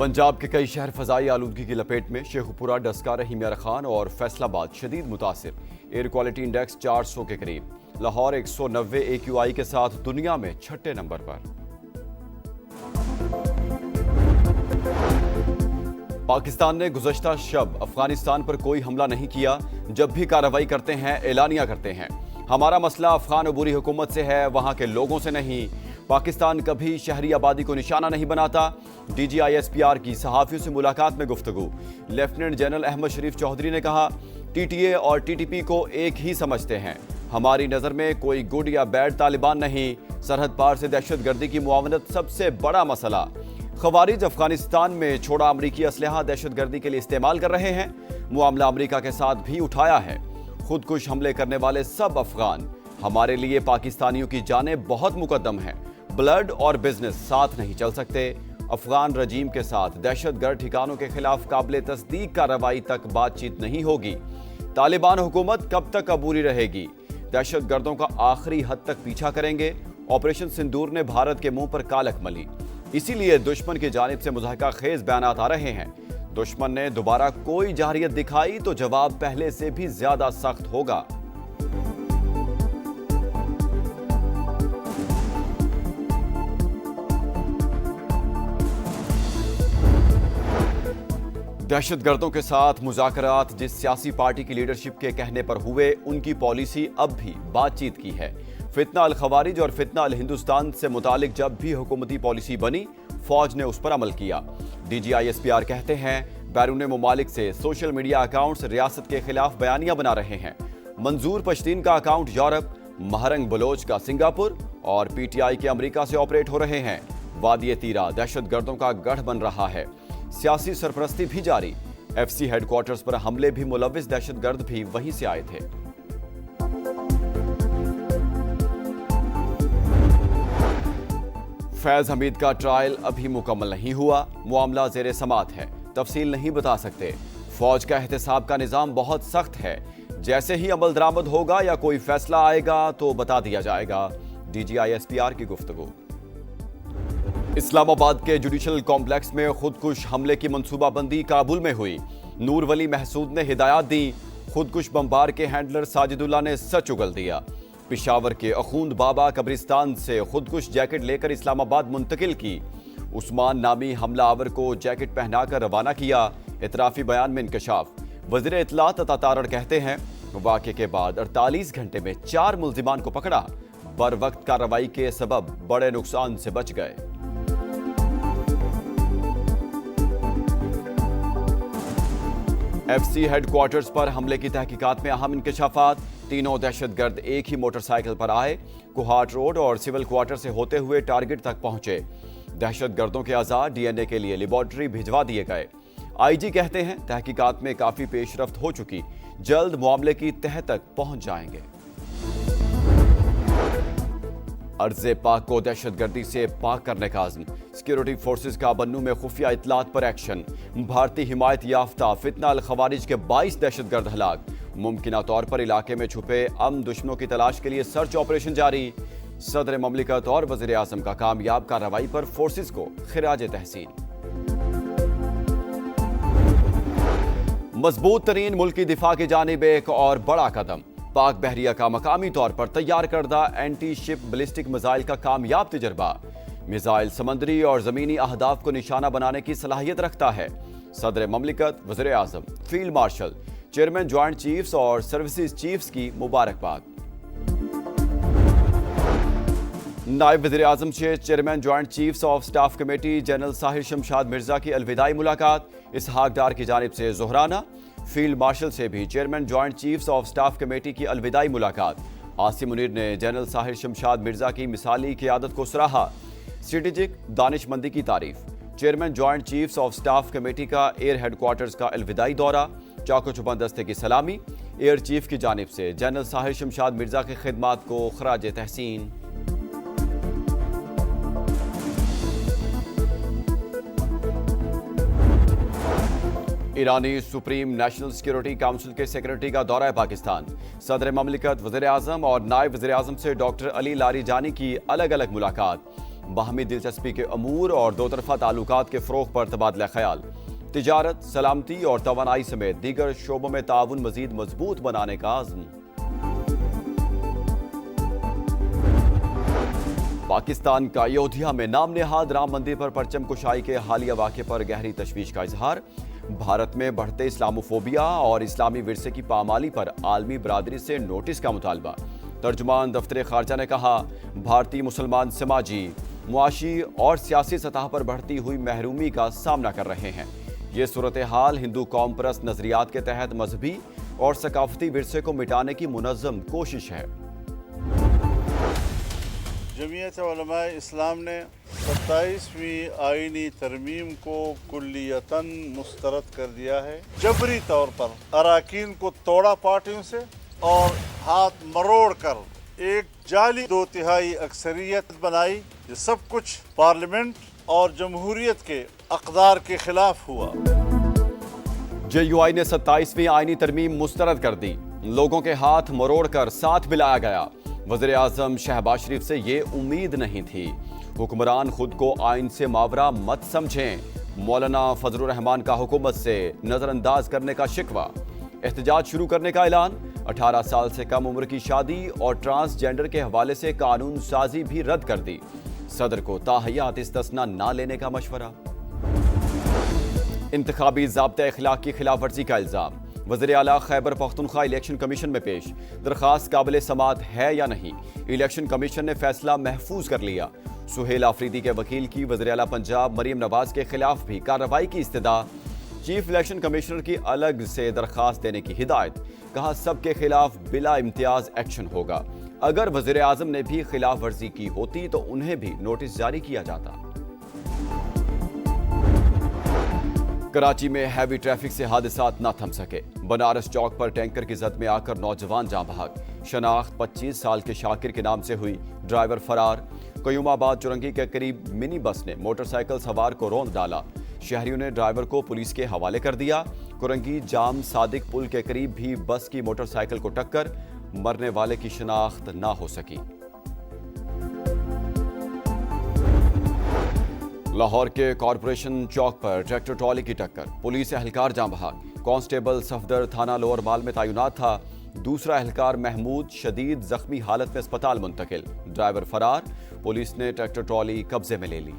पंजाब के कई शहर फजाई आलूदगी की लपेट में। शेखुपुरा, डस्का, रहीमिया खान और फैसलाबाद शदीद मुतासिर। एयर क्वालिटी इंडेक्स 400 के करीब। लाहौर 190 AQI के साथ दुनिया में 6ठे नंबर पर। पाकिस्तान ने गुज़श्ता शब अफगानिस्तान पर कोई हमला नहीं किया। जब भी कार्रवाई करते हैं एलानिया करते हैं। हमारा मसला अफगान अबूरी हुकूमत से है, वहां के लोगों से नहीं। पाकिस्तान कभी शहरी आबादी को निशाना नहीं बनाता। DGISPR की सहाफ़ियों से मुलाकात में गुफ्तगू। लेफ्टिनेंट जनरल अहमद शरीफ चौधरी ने कहा, TTA और TTP को एक ही समझते हैं। हमारी नज़र में कोई गुड या बैड तालिबान नहीं। सरहद पार से दहशत गर्दी की मुआवनत सबसे बड़ा मसला। खवारिज अफगानिस्तान में छोड़ा अमरीकी असलहा दहशत गर्दी के लिए इस्तेमाल कर रहे हैं। मामला अमरीका के साथ भी उठाया है। खुदकुश हमले करने वाले सब अफगान। हमारे लिए पाकिस्तानियों की जानें बहुत मुकद्दम है। ब्लड और बिजनेस साथ नहीं चल सकते। अफगान रजीम के साथ दहशतगर्द ठिकानों के खिलाफ काबिल तस्दीक कार्रवाई तक बातचीत नहीं होगी। तालिबान हुकूमत कब तक अबूरी रहेगी? दहशतगर्दों का आखिरी हद तक पीछा करेंगे। ऑपरेशन सिंदूर ने भारत के मुंह पर कालक मली। इसीलिए दुश्मन की जानिब से मुज़ाहिका खेज बयानात आ रहे हैं। दुश्मन ने दोबारा कोई जारहियत दिखाई तो जवाब पहले से भी ज्यादा सख्त होगा। दहशतगर्दों के साथ मुज़ाकरात जिस सियासी पार्टी की लीडरशिप के कहने पर हुए, उनकी पॉलिसी अब भी बातचीत की है। फितना अल खवारिज और फितना अल हिंदुस्तान से मुतालिक जब भी हुकूमती पॉलिसी बनी, फौज ने उस पर अमल किया। DGISPR कहते हैं, बैरून मुमालिक से सोशल मीडिया अकाउंट्स रियासत के खिलाफ बयानियां बना रहे हैं। मंजूर पश्तीन का अकाउंट यूरोप, महरंग बलोच का सिंगापुर और PTI के अमेरिका से ऑपरेट हो रहे हैं। वादी तीरा दहशतगर्दों का गढ़ बन रहा है। सियासी सरपरस्ती भी जारी। FC हेडक्वार्टर्स पर हमले भी मुलविस दहशतगर्द भी वहीं से आए थे। फैज हमीद का ट्रायल अभी मुकम्मल नहीं हुआ। मामला ज़ेरे समात है। तफसील नहीं बता सकते। फौज का एहतसाब का निज़ाम बहुत सख्त है। जैसे ही अमल दरामद होगा या कोई फैसला आएगा तो बता दिया जाएगा। DGISPR की गुफ्तगू। इस्लामाबाद के जुडिशल कॉम्प्लेक्स में खुदकुश हमले की मंसूबाबंदी काबुल में हुई। नूर वली महसूद ने हिदायत दी। खुदकुश बमबार के हैंडलर साजिदुल्लाह ने सच उगल दिया। पिशावर के अखूंद बाबा कब्रिस्तान से खुदकुश जैकेट लेकर इस्लामाबाद मुंतकिल की। उस्मान नामी हमला आवर को जैकेट पहनाकर रवाना किया। इतराफी बयान में इंकशाफ। वज़ीर इत्तलात अता तारड़ कहते हैं, वाक़े के बाद 48 घंटे में 4 मुल्जिमान को पकड़ा। बर वक्त कार्रवाई के सबब बड़े नुकसान से बच गए। FC हेडक्वार्टर्स पर हमले की तहकीकात में अहम इंकशाफात। तीनों दहशतगर्द एक ही मोटरसाइकिल पर आए। कुहाट रोड और सिविल क्वार्टर से होते हुए टारगेट तक पहुंचे। दहशतगर्दों के आज़ाद DNA के लिए लेबॉर्ट्री भिजवा दिए गए। IG कहते हैं, तहकीकात में काफी पेशरफ्त हो चुकी। जल्द मामले की तह तक पहुंच जाएंगे। अर्ज़े पाक को दहशतगर्दी से पाक करने का आज़म। सिक्योरिटी फोर्सेस का बन्नू में खुफिया इत्तलात पर एक्शन। भारतीय हिमायत याफ्ता फितना अल खवारिज के 22 दहशतगर्द हलाक। मुमकिना तौर पर इलाके में छुपे अमन दुश्मनों की तलाश के लिए सर्च ऑपरेशन जारी। सदर ममलिकत और वज़ीर आज़म का कामयाब कार्रवाई पर फोर्सेस को खिराज तहसीन। मजबूत तरीन मुल्की दिफा की जानिब एक और बड़ा कदम। पाक बहरिया का मकामी तौर पर तैयार करदा एंटी शिप बैलिस्टिक मिसाइल का कामयाब तजर्बा। मिसाइल समंदरी और ज़मीनी अहदाफ को निशाना बनाने की सलाहियत रखता है। सदर ममलिकत, वज़ीर आज़म, field marshal, chairman joint chiefs और सर्विसेज चीफ्स की मुबारकबाद। नायब वज़ीर आज़म से chairman joint chiefs of staff committee general Sahir Shamshad Mirza की अलविदाई मुलाकात। इसहाक डार की जानिब से ज़ोहराना। फील्ड मार्शल से भी chairman joint chiefs of staff committee की अलविदाई मुलाकात। आसिम मुनीर ने जनरल साहिर शमशाद मिर्जा की मिसाली क़ियादत को सराहा। स्ट्रेटेजिक दानिशमंदी की तारीफ। Chairman joint chiefs of staff committee का एयर हेडक्वार्टर्स का अलविदाई दौरा। चाको चुबंद दस्ते की सलामी। एयर चीफ की जानिब से जनरल साहिर शमशाद मिर्जा की खिदमात को खराज तहसीन। ईरानी सुप्रीम नेशनल सिक्योरिटी काउंसिल के सेक्रेटरी का दौरा है पाकिस्तान। सदर ममलिकत, वज़ीर आज़म और नायब वज़ीर आज़म से डॉक्टर अली लारीजानी की अलग अलग मुलाकात। باہمی دلچسپی کے امور اور دو طرفہ تعلقات کے فروغ پر تبادلہ خیال، تجارت، سلامتی اور توانائی سمیت دیگر شعبوں میں تعاون مزید مضبوط بنانے کا عزم۔ پاکستان کا ایودھیا میں نام نہاد رام مندر پر پرچم کشائی کے حالیہ واقعے پر گہری تشویش کا اظہار، بھارت میں بڑھتے اسلاموفوبیا اور اسلامی ورثے کی پامالی پر عالمی برادری سے نوٹس کا مطالبہ۔ ترجمان دفتر خارجہ نے کہا، بھارتی مسلمان سماجی، معاشی اور سیاسی سطح پر بڑھتی ہوئی محرومی کا سامنا کر رہے ہیں۔ یہ صورتحال ہندو قوم پرست نظریات کے تحت مذہبی اور ثقافتی ورثے کو مٹانے کی منظم کوشش ہے۔ جمعیت علماء اسلام نے 27ویں آئینی ترمیم کو کلیتاً مسترد کر دیا ہے۔ جبری طور پر اراکین کو توڑا پارٹیوں سے اور ہاتھ مروڑ کر ایک جعلی 2/3 اکثریت بنائی۔ یہ سب کچھ پارلیمنٹ اور جمہوریت کے اقدار کے خلاف ہوا۔ JUI نے 27ویں آئینی ترمیم مسترد کر دی، لوگوں کے ہاتھ مروڑ کر ساتھ ملایا گیا۔ وزیر اعظم شہباز شریف سے یہ امید نہیں تھی۔ حکمران خود کو آئین سے ماورا مت سمجھیں، مولانا فضل الرحمان کا حکومت سے نظر انداز کرنے کا شکوہ۔ احتجاج شروع کرنے کا اعلان، 18 سال سے کم عمر کی شادی اور ٹرانسجینڈر کے حوالے سے قانون سازی بھی رد کر دی۔ صدر کو تاحیات استثناء نہ لینے کا مشورہ۔ انتخابی ضابطۂ اخلاق کی خلاف ورزی کا الزام، وزیر اعلیٰ خیبر پختونخوا الیکشن کمیشن میں پیش، درخواست قابل سماعت ہے یا نہیں؟ الیکشن کمیشن نے فیصلہ محفوظ کر لیا۔ سہیل آفریدی کے وکیل کی وزیر اعلیٰ پنجاب مریم نواز کے خلاف بھی کارروائی کی استدعا، چیف الیکشن کمشنر کی الگ سے درخواست دینے کی ہدایت، کہا سب کے خلاف بلا امتیاز ایکشن ہوگا، اگر وزیر اعظم نے بھی خلاف ورزی کی ہوتی تو انہیں بھی نوٹس جاری کیا جاتا۔ کراچی میں ہیوی ٹریفک سے حادثات نہ تھم سکے، بنارس چوک پر ٹینکر کی زد میں آ کر نوجوان جاں بحق، شناخت 25 سال کے شاکر کے نام سے ہوئی، ڈرائیور فرار۔ قیوم آباد چورنگی کے قریب منی بس نے موٹر سائیکل سوار کو روند ڈالا، شہریوں نے ڈرائیور کو پولیس کے حوالے کر دیا۔ کرنگی جام صادق پل کے قریب بھی بس کی موٹر سائیکل کو ٹکر، مرنے والے کی شناخت نہ ہو سکی۔ لاہور کے کارپوریشن چوک پر ٹریکٹر ٹرالی کی ٹکر، پولیس اہلکار جاں بحق، کانسٹیبل صفدر تھانہ لوور مال میں تعینات تھا، دوسرا اہلکار محمود شدید زخمی حالت میں اسپتال منتقل، ڈرائیور فرار، پولیس نے ٹریکٹر ٹرالی قبضے میں لے لی۔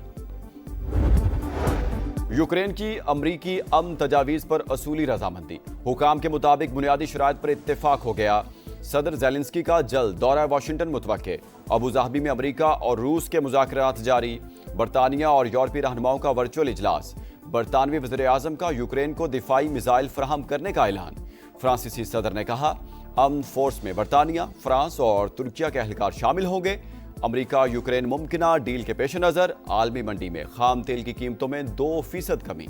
یوکرین کی امریکی امن تجاویز پر اصولی رضامندی، حکام کے مطابق بنیادی شرائط پر اتفاق ہو گیا۔ صدر زیلنسکی کا جلد دورہ واشنگٹن متوقع، ابوظہبی میں امریکہ اور روس کے مذاکرات جاری، برطانیہ اور یورپی رہنماؤں کا ورچوئل اجلاس، برطانوی وزیر اعظم کا یوکرین کو دفاعی میزائل فراہم کرنے کا اعلان۔ فرانسیسی صدر نے کہا، امن فورس میں برطانیہ، فرانس اور ترکیہ کے اہلکار شامل ہوں گے۔ امریکہ یوکرین ممکنہ ڈیل کے پیش نظر عالمی منڈی میں خام تیل کی قیمتوں میں 2% کمی۔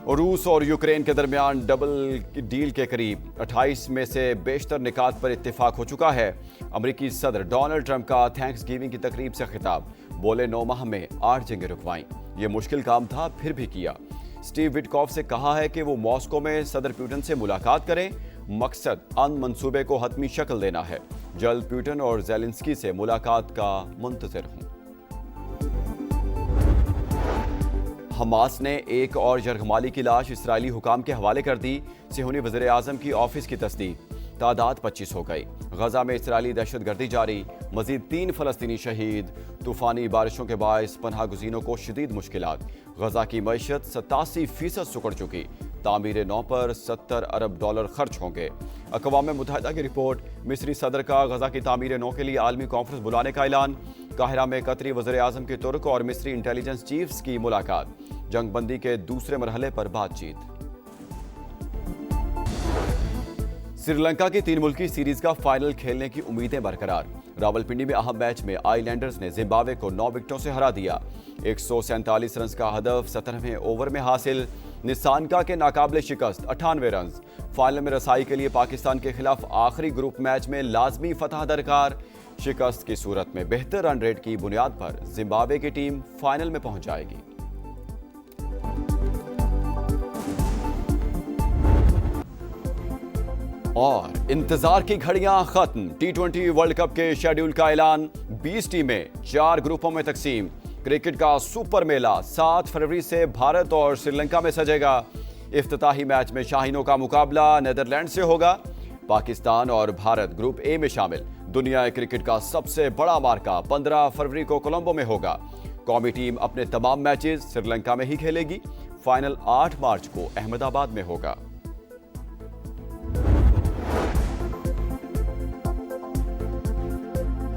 روس اور یوکرین کے درمیان ڈبل ڈیل کے قریب 28 میں سے بیشتر نکات پر اتفاق ہو چکا ہے۔ امریکی صدر ڈونلڈ ٹرمپ کا تھینکس گیونگ کی تقریب سے خطاب، بولے 9 ماہ میں 8 جنگیں رکوائیں، یہ مشکل کام تھا پھر بھی کیا۔ سٹیو وٹکوف سے کہا ہے کہ وہ ماسکو میں صدر پیوٹن سے ملاقات کریں، مقصد امن منصوبے کو حتمی شکل دینا ہے، جلد پیوٹن اور زیلنسکی سے ملاقات کا منتظر ہوں۔ حماس نے ایک اور یرغمالی کی لاش اسرائیلی حکام کے حوالے کر دی، صہیونی وزیر اعظم کی آفس کی تصدیق، تعداد 25 ہو گئی۔ غزہ میں اسرائیلی دہشت گردی جاری، مزید 3 فلسطینی شہید، طوفانی بارشوں کے باعث پناہ گزینوں کو شدید مشکلات، غزہ کی معیشت 87% سکڑ چکی، تعمیر نو پر $70 ارب خرچ ہوں گے۔ اقوام متحدہ کی رپورٹ، مصری صدر کا غزہ کی تعمیر نو کے لیے عالمی کانفرنس بلانے کا اعلان، قاہرہ میں قطری وزیر اعظم کی ترک اور مصری انٹیلیجنس چیفز کی ملاقات، جنگ بندی کے دوسرے مرحلے پر بات چیت۔ سری لنکا کی 3 ملکی سیریز کا فائنل کھیلنے کی امیدیں برقرار، راولپنڈی میں اہم میچ میں آئی لینڈرز نے زمبابوے کو 9 وکٹوں سے ہرا دیا، 147 رنز کا ہدف 17ویں اوور میں حاصل، نسانکا کے ناقابل شکست 98 رنز، فائنل میں رسائی کے لیے پاکستان کے خلاف آخری گروپ میچ میں لازمی فتح درکار، شکست کی صورت میں بہتر رن ریٹ کی بنیاد پر زمبابوے کی ٹیم فائنل میں پہنچ جائے گی۔ और इंतजार की घड़ियां खत्म। T20 वर्ल्ड कप के शेड्यूल का ऐलान। 20 टीमें 4 ग्रुपों में तकसीम। क्रिकेट का सुपर मेला 7 फरवरी से भारत और श्रीलंका में सजेगा। इफ्तिताही मैच में शाहीनों का मुकाबला नीदरलैंड से होगा। पाकिस्तान और भारत ग्रुप ए में शामिल। दुनिया क्रिकेट का सबसे बड़ा मार्का 15 फरवरी को कोलंबो में होगा। कौमी टीम अपने तमाम मैचेस श्रीलंका में ही खेलेगी। फाइनल 8 मार्च को अहमदाबाद में होगा।